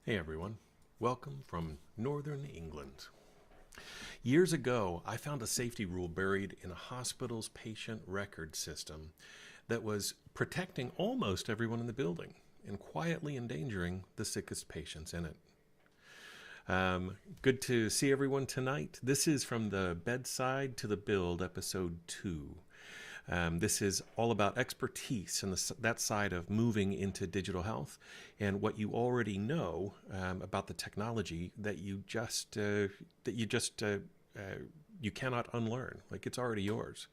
Hey everyone, welcome from Northern England. Years ago, I found a safety rule buried in a hospital's patient record system that was protecting almost everyone in the building and quietly endangering the sickest patients in it. Good to see everyone tonight. This is From the Bedside to the Build, Episode 2. This is all about expertise and that side of moving into digital health and what you already know about the technology that you cannot unlearn. Like it's already yours.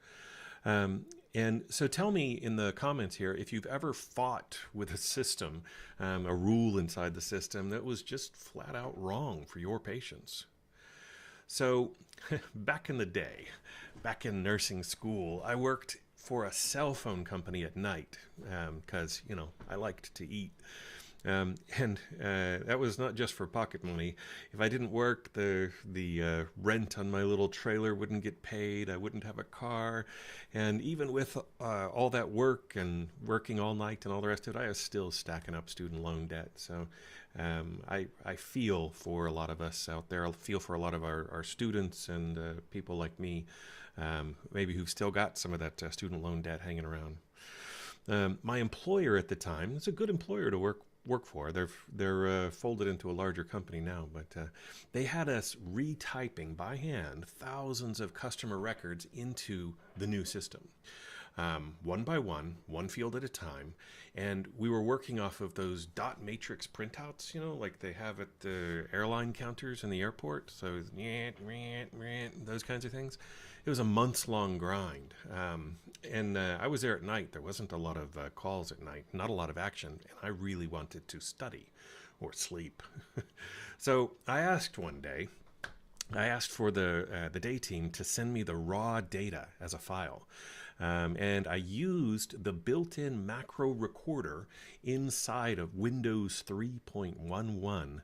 And so tell me in the comments here if you've ever fought with a system, a rule inside the system that was just flat out wrong for your patients. So back in the day, back in nursing school, I worked for a cell phone company at night because, I liked to eat. And that was not just for pocket money. If I didn't work, the rent on my little trailer wouldn't get paid. I wouldn't have a car. And even with all that work and working all night and all the rest of it, I was still stacking up student loan debt. So I feel for a lot of us out there. I feel for a lot of our students and people like me, maybe who've still got some of that student loan debt hanging around. My employer at the time, it's a good employer to work for. They're folded into a larger company now, but they had us retyping by hand thousands of customer records into the new system. One by one field at a time, and we were working off of those dot matrix printouts, like they have at the airline counters in the airport. So those kinds of things. It was a months-long grind, and I was there at night. There wasn't a lot of calls at night, not a lot of action, and I really wanted to study or sleep. So I asked one day, for the day team to send me the raw data as a file. And I used the built-in macro recorder inside of Windows 3.11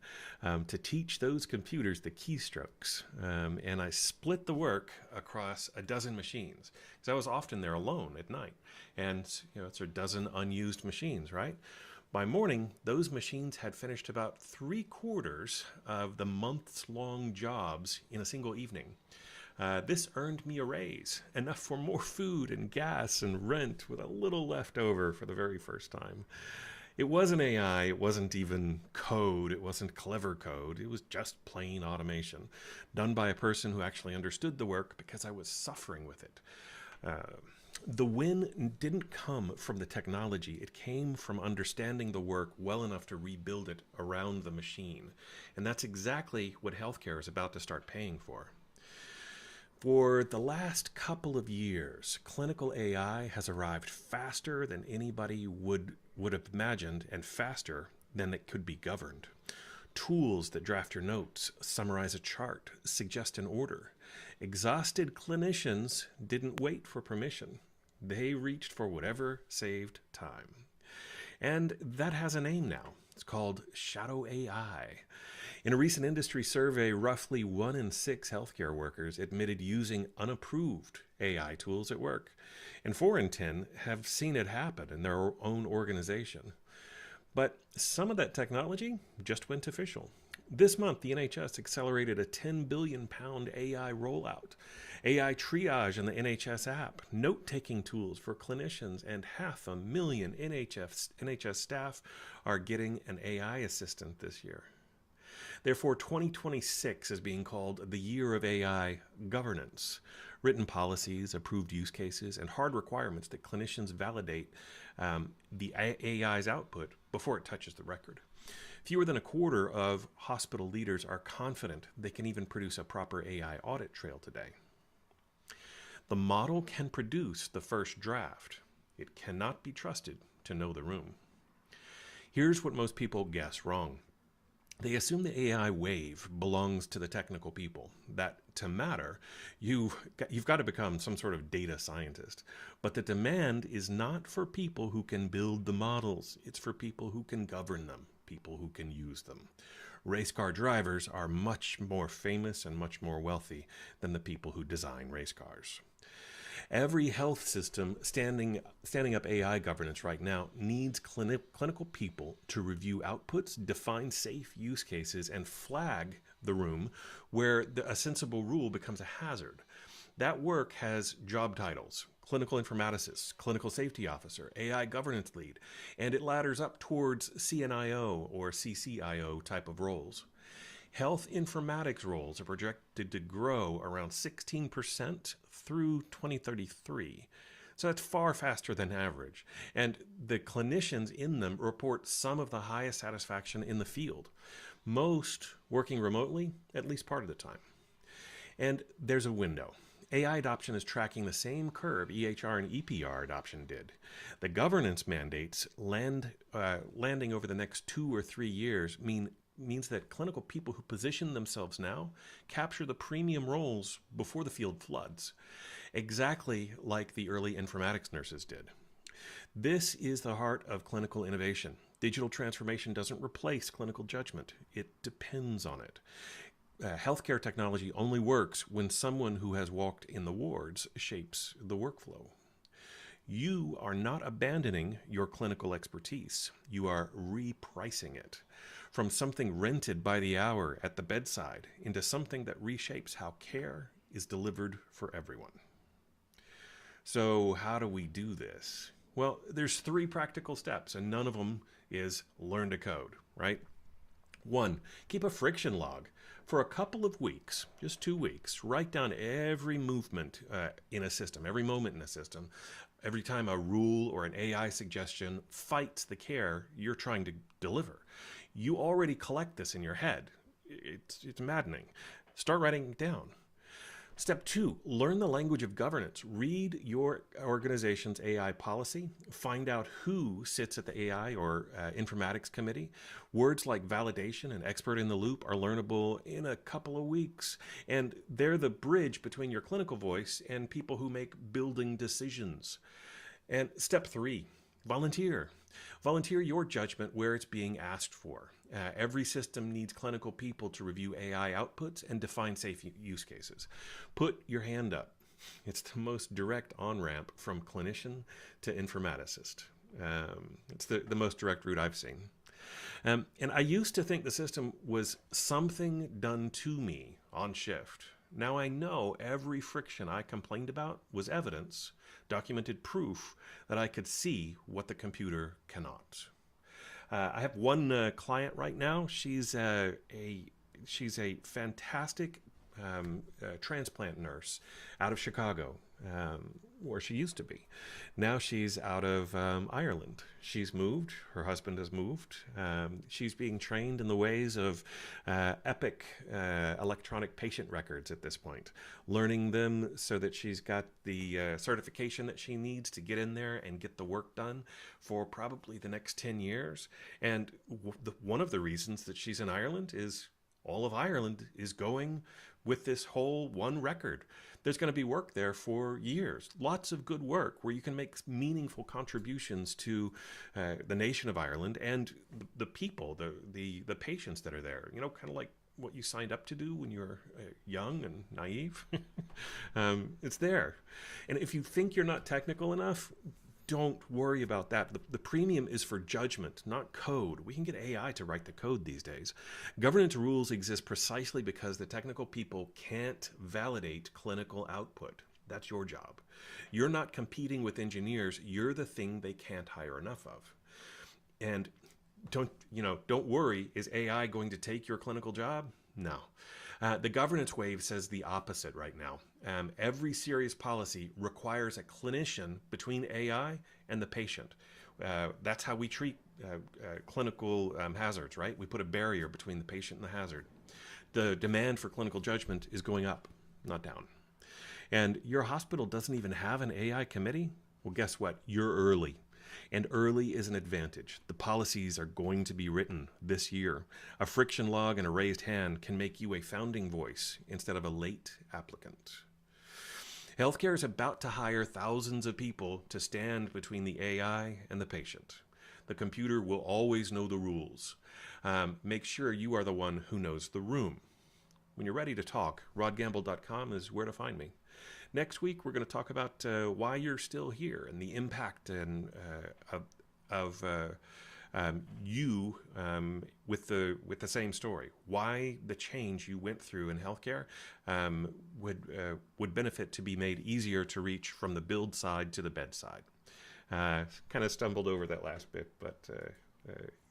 to teach those computers the keystrokes. And I split the work across a dozen machines because I was often there alone at night. And it's a dozen unused machines, right? By morning, those machines had finished about 3/4 of the months-long jobs in a single evening. This earned me a raise, enough for more food and gas and rent with a little left over for the very first time. It wasn't AI, it wasn't even code, it wasn't clever code, it was just plain automation, done by a person who actually understood the work because I was suffering with it. The win didn't come from the technology. It came from understanding the work well enough to rebuild it around the machine. And that's exactly what healthcare is about to start paying for. For the last couple of years, clinical AI has arrived faster than anybody would have imagined and faster than it could be governed. Tools that draft your notes, summarize a chart, suggest an order. Exhausted clinicians didn't wait for permission. They reached for whatever saved time. And that has a name now. It's called Shadow AI. In a recent industry survey, roughly 1 in 6 healthcare workers admitted using unapproved AI tools at work, and 4 in 10 have seen it happen in their own organization. But some of that technology just went official. This month, the NHS accelerated a £10 billion AI rollout, AI triage in the NHS app, note-taking tools for clinicians, and 500,000 NHS staff are getting an AI assistant this year. Therefore, 2026 is being called the year of AI governance. Written policies, approved use cases, and hard requirements that clinicians validate the AI's output before it touches the record. Fewer than a quarter of hospital leaders are confident they can even produce a proper AI audit trail today. The model can produce the first draft. It cannot be trusted to know the room. Here's what most people guess wrong. They assume the AI wave belongs to the technical people, that to matter, you've got to become some sort of data scientist. But the demand is not for people who can build the models. It's for people who can govern them, people who can use them. Race car drivers are much more famous and much more wealthy than the people who design race cars. Every health system standing up AI governance right now needs clinical people to review outputs, define safe use cases, and flag the room where a sensible rule becomes a hazard. That work has job titles: clinical informaticist, clinical safety officer, AI governance lead, and it ladders up towards CNIO or CCIO type of roles. Health informatics roles are projected to grow around 16% through 2033. So that's far faster than average. And the clinicians in them report some of the highest satisfaction in the field, most working remotely at least part of the time. And there's a window. AI adoption is tracking the same curve EHR and EPR adoption did. The governance mandates landing over the next 2 or 3 years means that clinical people who position themselves now capture the premium roles before the field floods, exactly like the early informatics nurses did. This is the heart of clinical innovation. Digital transformation doesn't replace clinical judgment. It depends on it. Healthcare technology only works when someone who has walked in the wards shapes the workflow. You are not abandoning your clinical expertise. You are repricing it from something rented by the hour at the bedside into something that reshapes how care is delivered for everyone. So how do we do this? Well, there's 3 practical steps, and none of them is learn to code, right? 1, keep a friction log. For a couple of weeks, just 2 weeks, write down every movement in a system, every moment in a system, every time a rule or an AI suggestion fights the care you're trying to deliver. You already collect this in your head. It's maddening. Start writing it down. Step 2, learn the language of governance. Read your organization's AI policy. Find out who sits at the AI or informatics committee. Words like validation and expert in the loop are learnable in a couple of weeks. And they're the bridge between your clinical voice and people who make building decisions. And step 3, volunteer. Volunteer your judgment where it's being asked for. Every system needs clinical people to review AI outputs and define safe use cases. Put your hand up. It's the most direct on-ramp from clinician to informaticist. It's the most direct route I've seen. And I used to think the system was something done to me on shift. Now I know every friction I complained about was evidence, documented proof that I could see what the computer cannot. I have one client right now. She's a fantastic transplant nurse out of Chicago, where she used to be. Now she's out of Ireland. She's moved. Her husband has moved. She's being trained in the ways of epic electronic patient records at this point, learning them so that she's got the certification that she needs to get in there and get the work done for probably the next 10 years. And one of the reasons that she's in Ireland is all of Ireland is going with this whole one record. There's going to be work there for years, lots of good work where you can make meaningful contributions to the nation of Ireland and the people, the patients that are there, kind of like what you signed up to do when you were young and naive. It's there. And if you think you're not technical enough, don't worry about that. The premium is for judgment, not code. We can get AI to write the code these days. Governance rules exist precisely because the technical people can't validate clinical output. That's your job. You're not competing with engineers. You're the thing they can't hire enough of. And don't worry, is AI going to take your clinical job? No. The governance wave says the opposite right now. Every serious policy requires a clinician between AI and the patient. That's how we treat clinical hazards, right? We put a barrier between the patient and the hazard. The demand for clinical judgment is going up, not down. And your hospital doesn't even have an AI committee? Well, guess what? You're early. And early is an advantage. The policies are going to be written this year. A friction log and a raised hand can make you a founding voice instead of a late applicant. Healthcare is about to hire thousands of people to stand between the AI and the patient. The computer will always know the rules. Make sure you are the one who knows the room. When you're ready to talk, rodgamble.com is where to find me. Next week, we're going to talk about why you're still here and the impact of you with the same story. Why the change you went through in healthcare would benefit to be made easier to reach from the build side to the bedside. Kind of stumbled over that last bit, but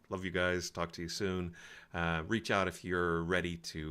love you guys. Talk to you soon. Reach out if you're ready to